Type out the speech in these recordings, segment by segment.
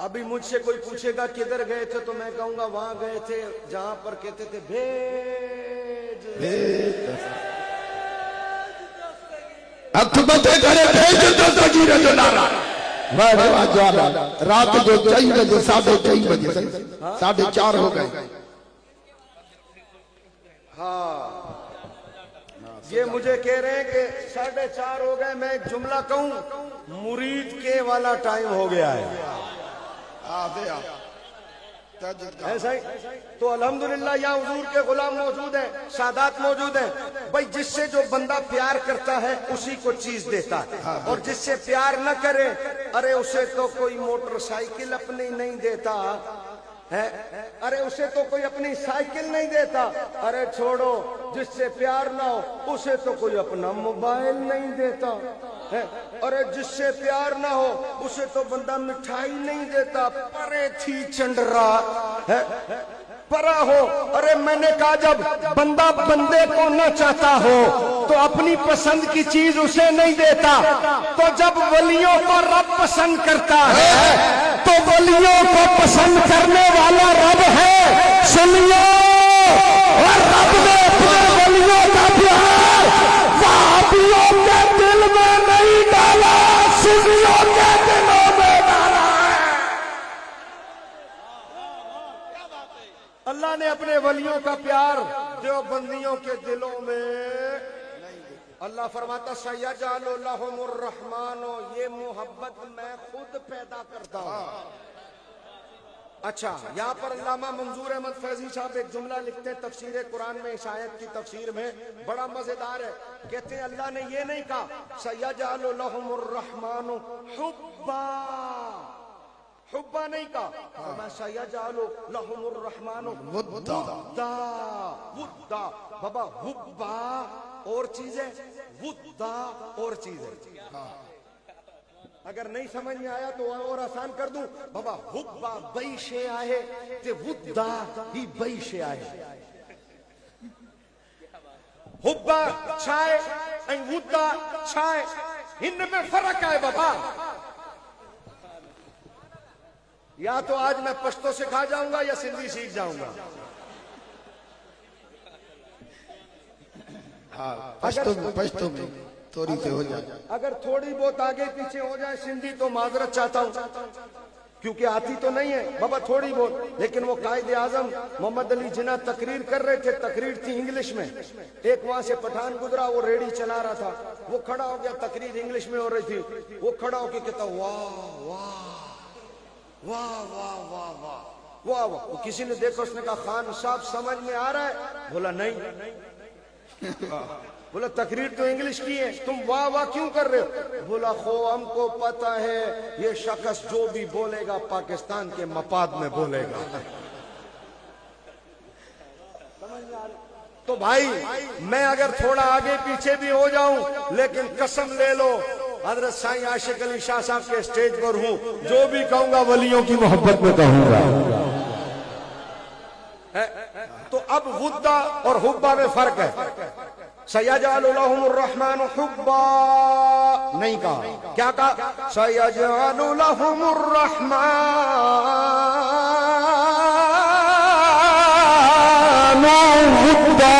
अभी मुझसे कोई पूछेगा किधर गए थे तो मैं कहूंगा वहां गए थे जहां पर कहते थे भेज रात जो 4 बजे 4:30 बजे 4:30 हो गए। हाँ ये मुझे कह रहे हैं कि 4:30 हो गए। मैं एक जुमला कहूं, मुरीद के वाला टाइम हो गया है। ऐसा ही तो अल्हम्दुलिल्लाह यहाँ हुजूर के गुलाम मौजूद हैं, सादात मौजूद हैं। भाई जिससे जो बंदा प्यार करता है उसी को चीज देता है, और जिससे प्यार न करे अरे उसे तो कोई मोटरसाइकिल अपनी नहीं देता है, अरे उसे तो कोई अपनी साइकिल नहीं देता। अरे छोड़ो, जिससे प्यार ना हो उसे तो कोई अपना मोबाइल नहीं देता है। अरे जिससे प्यार ना हो उसे तो बंदा मिठाई नहीं देता। परे थी चंडरा है परा हो। अरे मैंने कहा जब बंदा बंदे को न चाहता हो तो अपनी पसंद की चीज उसे नहीं देता, तो जब वलियों को रब पसंद करता है तो वलियों को पसंद करने वाला रब है। सुनियो, और रब ने अपने वलियों का प्यार वहाबियों के दिल में नहीं डाला, सुनियों के दिलों में डाला है। अल्लाह ने अपने वलियों का प्यार देवबंदियों के दिलों में, अल्लाह फरमाता सयजअलु लहुमुर रहमानो, ये मोहब्बत मैं खुद पैदा करता हूं। अच्छा, यहाँ पर अल्लामा मंजूर अहमद फैजी साहब एक जुमला लिखते हैं तफसीर कुरान में, इस आयत की तफसीर में, बड़ा मजेदार है। कहते हैं अल्लाह ने ये नहीं कहा सयजअलु लहुमुर रहमानो हुब्बा, हुब्बा नहीं कहा, सयजअलु लहुमुर रहमानो वुद्दा, वुद्दा। बाबा हुब्बा और चीज है, वुद्दा और चीज है। अगर नहीं समझ में आया तो और आसान कर दूं, बाबा हुब्बा बई शे आए ते वुद्दा ही बई शे आए। हुब्बा छाए और वुद्दा छाए, इनमें फर्क है बाबा। या तो आज मैं पश्तो सिखा जाऊंगा या सिंधी सीख जाऊंगा। पश्तो में थोड़ी से हो जाए, अगर थोड़ी बहुत आगे पीछे हो जाए सिंधी तो माजरत चाहता हूं, क्योंकि आती तो नहीं है बाबा थोड़ी बहुत। लेकिन वो कायदे आजम मोहम्मद अली जिन्ना तकरीर कर रहे थे, तकरीर थी इंग्लिश में। एक वहां से पठान गुजरा, वो रेडी चला रहा था, वो खड़ा हो गया, तकरीर इंग्लिश में हो रही थी, वो खड़ा होकर कहता वाह वाह वाह वाह वाह वाह वाह वाह। वो किसी ने देखा, उसने कहा खान साहब समझ में आ रहा है? बोला नहीं। बोला तकरीर तो इंग्लिश की है, तुम वाह वाह क्यों कर रहे हो? बोला खो हमको पता है ये शख्स जो भी बोलेगा पाकिस्तान के मफाद में बोलेगा। तो भाई मैं अगर थोड़ा आगे पीछे भी हो जाऊं, लेकिन कसम ले लो हजरत साईं आशिक अली शाह साहब के स्टेज पर हूं, जो भी कहूंगा वलियों की मोहब्बत में कहूंगा। तो अब वुद्दा और हुब्बा में फर्क है। सयजअलु लहुमुर रहमानु हुब्बा नहीं कहा, क्या कहा? सयजअलु लहुमुर रहमानु हुब्बा।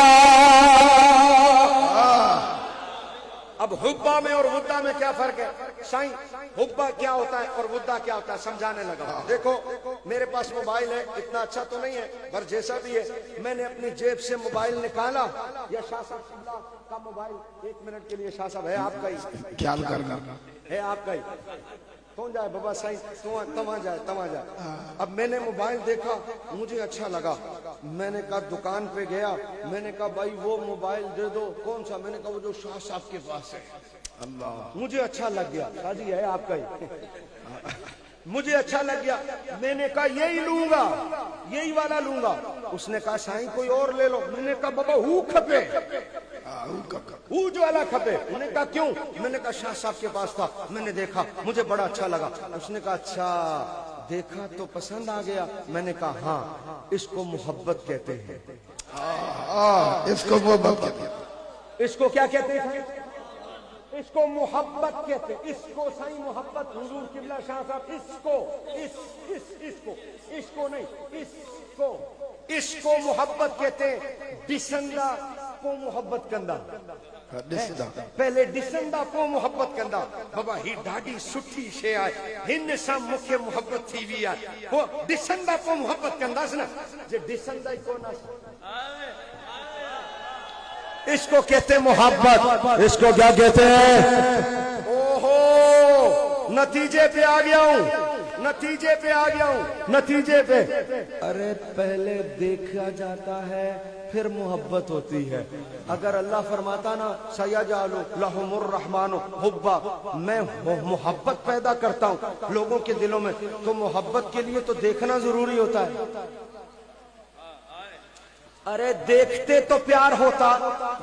अब हुब्बा में और वुद्दा में क्या फर्क है? साईं हुब्बा क्या होता है और वुद्दा क्या होता है समझाने लगा। देखो मेरे पास मोबाइल है, इतना अच्छा तो नहीं है पर जैसा भी है, मैंने अपनी जेब से मोबाइल निकाला, या शाह साहब का मोबाइल, 1 मिनट के लिए शाह साहब है आपका ही, ख्याल करना है आपका ही, कौन जाए बाबा साईं तमा जाए। अब मैंने मोबाइल देखा, मुझे अच्छा लगा, मैंने कहा दुकान पे गया, मैंने कहा भाई वो मोबाइल दे दो। कौन सा? मैंने कहा वो जो शाह साहब के पास है। अल्लाह, मुझे अच्छा लग गया, शादी है आपका ही। मुझे अच्छा लग गया, मैंने कहा यही लूंगा, यही वाला लूंगा। उसने कहा साईं कोई और ले लो। मैंने कहा बाबा हु खपे, हु जो वाला खपे। उन्होंने कहा क्यों? मैंने कहा शाह साहब के पास था, मैंने देखा, मुझे बड़ा अच्छा लगा। उसने कहा अच्छा देखा तो पसंद आ गया? मैंने कहा हाँ, इसको मोहब्बत कहते हैं। इसको मोहब्बत कहते हैं। इसको क्या कहते हैं? इसको मोहब्बत कहते हैं। इसको साईं मोहब्बत, हुजूर किबला शाह साहब इसको इस इसको मोहब्बत कहते हैं। डिसंदा को मोहब्बत कंदा, पहले डिसंदा को मोहब्बत कंदा। बाबा ही ॾाढी सुठी शइ आहे, हिन सां मूंखे मोहब्बत थी हुई आहे। वो डिसंदा को मोहब्बत कंदासीं न, जे डिसंदा ही कोन इसको कहते हैं मोहब्बत। इसको क्या कहते हैं? ओहो, नतीजे पे आ गया हूं, नतीजे पे आ गया हूं, नतीजे पे। अरे पहले देखा जाता है फिर मोहब्बत होती है। अगर अल्लाह फरमाता ना सयजालु लहुमुर रहमानु हुब्बा, मैं मोहब्बत पैदा करता हूं लोगों के दिलों में, तो मोहब्बत के लिए तो देखना जरूरी होता है। अरे देखते तो प्यार होता,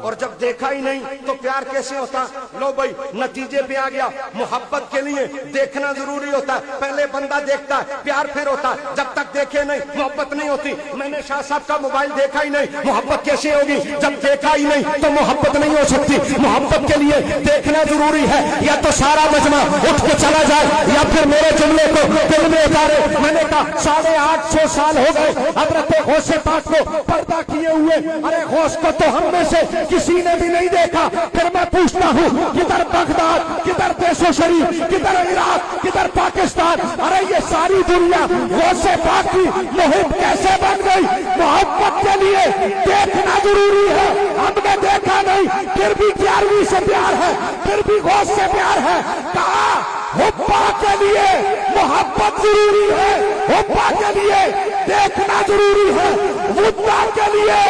और जब देखा ही नहीं तो प्यार कैसे होता? लो भाई नतीजे पे आ गया। मोहब्बत के लिए देखना जरूरी होता है। पहले बंदा देखता है, प्यार फिर होता है। जब तक देखे नहीं मोहब्बत नहीं होती। मैंने शाह साहब का मोबाइल देखा ही नहीं, मोहब्बत कैसे होगी? जब देखा ही नहीं तो मोहब्बत नहीं हो सकती। मोहब्बत के लिए देखना जरूरी है। या तो सारा मजमा उठ के चला जाए, या फिर मेरे जुमले को दिल में उतारे। मैंने कहा 850 साल हो गए हजरत गौसे पाक को पर्दा किए हुए। अरे गौस को तो हम में से किसी ने भी नहीं देखा। फिर मैं पूछता हूँ, किधर बगदाद, किधर देशो शरीफ, किधर इराक, किधर पाकिस्तान? अरे ये सारी दुनिया गौसे पाक की मुहिम कैसे बन गई? मोहब्बत के लिए देखना जरूरी है। हमने देखा नहीं, फिर भी 11वीं से प्यार है, फिर भी गौस से प्यार है। कहा हुब्बा के लिए मोहब्बत जरूरी है, हुब्बा के लिए देखना जरूरी है, मुद्दा के लिए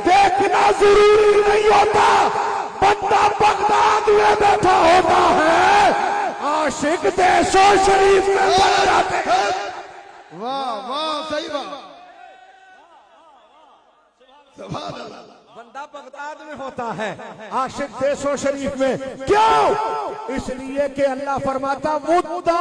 देखना जरूरी नहीं होता। बंदा बगदाद में बैठा होता है, आशिक देशो शरीफ में बन जाते हैं। वाह वाह, सही बात। सुभान अल्लाह। बंदा बगदाद में होता है, आशिक देशो शरीफ में। क्यों? इसलिए कि अल्लाह फरमाता मुद्दा